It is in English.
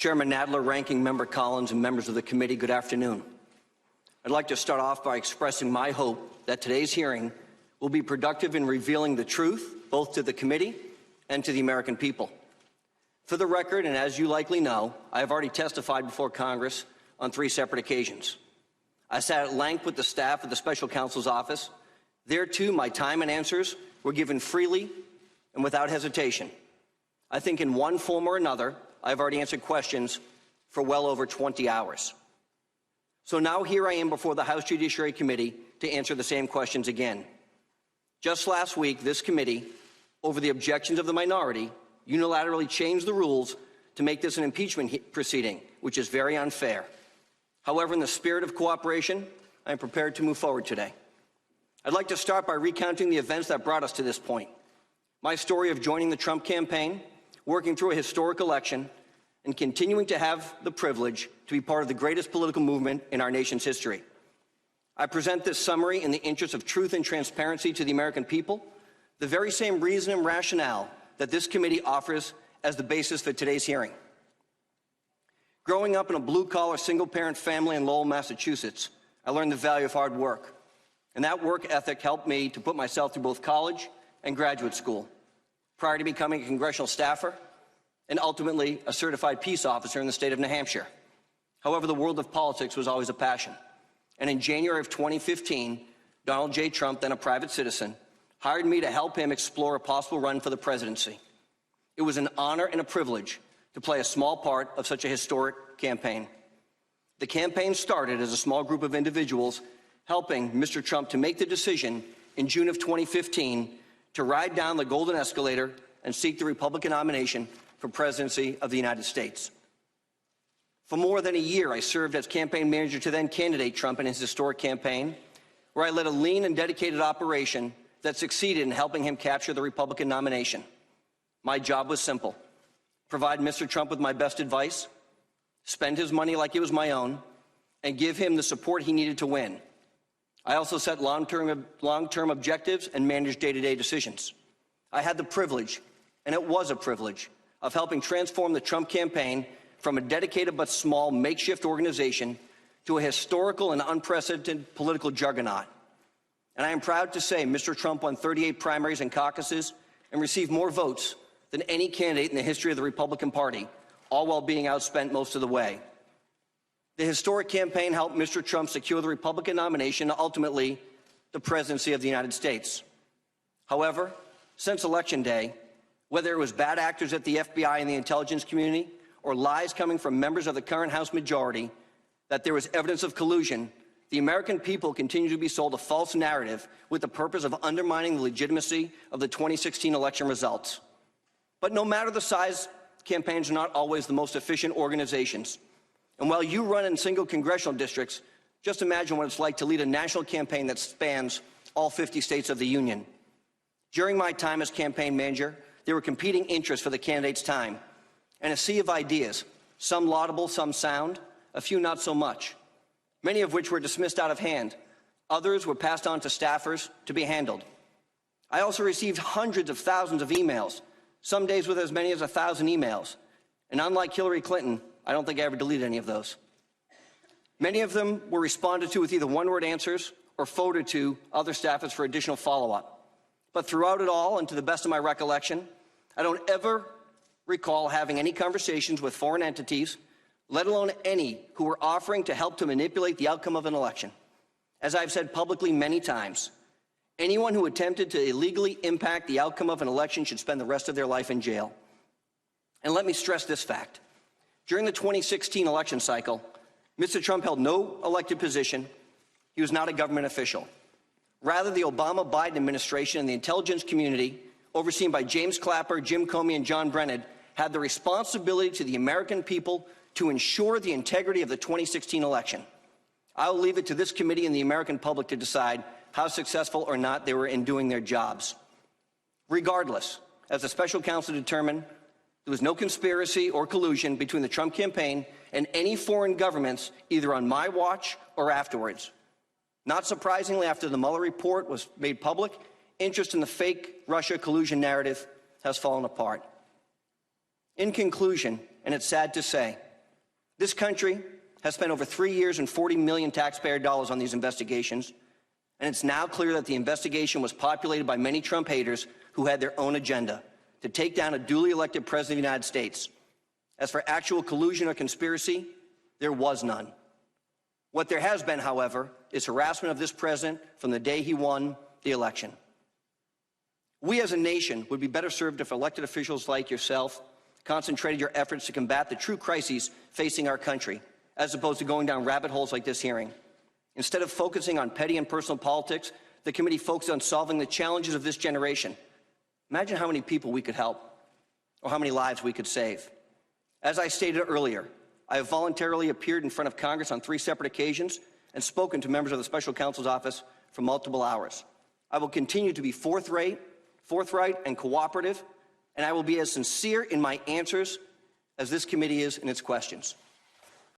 Chairman Nadler, Ranking Member Collins, and members of the committee, good afternoon. I'd like to start off by expressing my hope that today's hearing will be productive in revealing the truth, both to the committee and to the American people. For the record, and as you likely know, I have already testified before Congress on 3 separate occasions. I sat at length with the staff of the special counsel's office. There, too, my time and answers were given freely and without hesitation. I think in one form or another, I've already answered questions for well over 20 hours. So now here I am before the House Judiciary Committee to answer the same questions again. Just last week, this committee, over the objections of the minority, unilaterally changed the rules to make this an impeachment proceeding, which is very unfair. However, in the spirit of cooperation, I am prepared to move forward today. I'd like to start by recounting the events that brought us to this point. My story of joining the Trump campaign, working through a historic election, and continuing to have the privilege to be part of the greatest political movement in our nation's history. I present this summary in the interest of truth and transparency to the American people, the very same reason and rationale that this committee offers as the basis for today's hearing. Growing up in a blue-collar, single-parent family in Lowell, Massachusetts, I learned the value of hard work. And that work ethic helped me to put myself through both college and graduate school, prior to becoming a congressional staffer and ultimately a certified peace officer in the state of New Hampshire. However, the world of politics was always a passion. And in January of 2015, Donald J. Trump, then a private citizen, hired me to help him explore a possible run for the presidency. It was an honor and a privilege to play a small part of such a historic campaign. The campaign started as a small group of individuals helping Mr. Trump to make the decision in June of 2015 to ride down the golden escalator and seek the Republican nomination for presidency of the United States. For more than a year, I served as campaign manager to then candidate Trump in his historic campaign, where I led a lean and dedicated operation that succeeded in helping him capture the Republican nomination. My job was simple: provide Mr. Trump with my best advice, spend his money like it was my own, and give him the support he needed to win. I also set long-term objectives and managed day-to-day decisions. I had the privilege, and it was a privilege, of helping transform the Trump campaign from a dedicated but small makeshift organization to a historical and unprecedented political juggernaut. And I am proud to say Mr. Trump won 38 primaries and caucuses and received more votes than any candidate in the history of the Republican Party, all while being outspent most of the way. The historic campaign helped Mr. Trump secure the Republican nomination and ultimately the presidency of the United States. However, since Election Day, whether it was bad actors at the FBI and the intelligence community or lies coming from members of the current House majority that there was evidence of collusion, the American people continue to be sold a false narrative with the purpose of undermining the legitimacy of the 2016 election results. But no matter the size, campaigns are not always the most efficient organizations. And while you run in single congressional districts, just imagine what it's like to lead a national campaign that spans all 50 states of the Union. During my time as campaign manager, there were competing interests for the candidate's time, and a sea of ideas, some laudable, some sound, a few not so much, many of which were dismissed out of hand. Others were passed on to staffers to be handled. I also received hundreds of thousands of emails, some days with as many as 1,000 emails. And unlike Hillary Clinton, I don't think I ever deleted any of those. Many of them were responded to with either one-word answers or forwarded to other staffers for additional follow-up. But throughout it all, and to the best of my recollection, I don't ever recall having any conversations with foreign entities, let alone any who were offering to help to manipulate the outcome of an election. As I've said publicly many times, anyone who attempted to illegally impact the outcome of an election should spend the rest of their life in jail. And let me stress this fact. During the 2016 election cycle, Mr. Trump held no elected position. He was not a government official. Rather, the Obama-Biden administration and the intelligence community, overseen by James Clapper, Jim Comey, and John Brennan, had the responsibility to the American people to ensure the integrity of the 2016 election. I will leave it to this committee and the American public to decide how successful or not they were in doing their jobs. Regardless, as the special counsel determined, there was no conspiracy or collusion between the Trump campaign and any foreign governments, either on my watch or afterwards. Not surprisingly, after the Mueller report was made public, interest in the fake Russia collusion narrative has fallen apart. In conclusion, and it's sad to say, This country has spent over 3 years and $40 million taxpayer dollars on these investigations, and it's now clear that the investigation was populated by many Trump haters who had their own agenda to take down a duly elected president of the United States. As for actual collusion or conspiracy, there was none. What there has been, however, is harassment of this president from the day he won the election. We as a nation would be better served if elected officials like yourself concentrated your efforts to combat the true crises facing our country, as opposed to going down rabbit holes like this hearing. Instead of focusing on petty and personal politics, the committee focused on solving the challenges of this generation. Imagine how many people we could help, or how many lives we could save. As I stated earlier, I have voluntarily appeared in front of Congress on 3 separate occasions and spoken to members of the Special Counsel's Office for multiple hours. I will continue to be forthright and cooperative, and I will be as sincere in my answers as this committee is in its questions.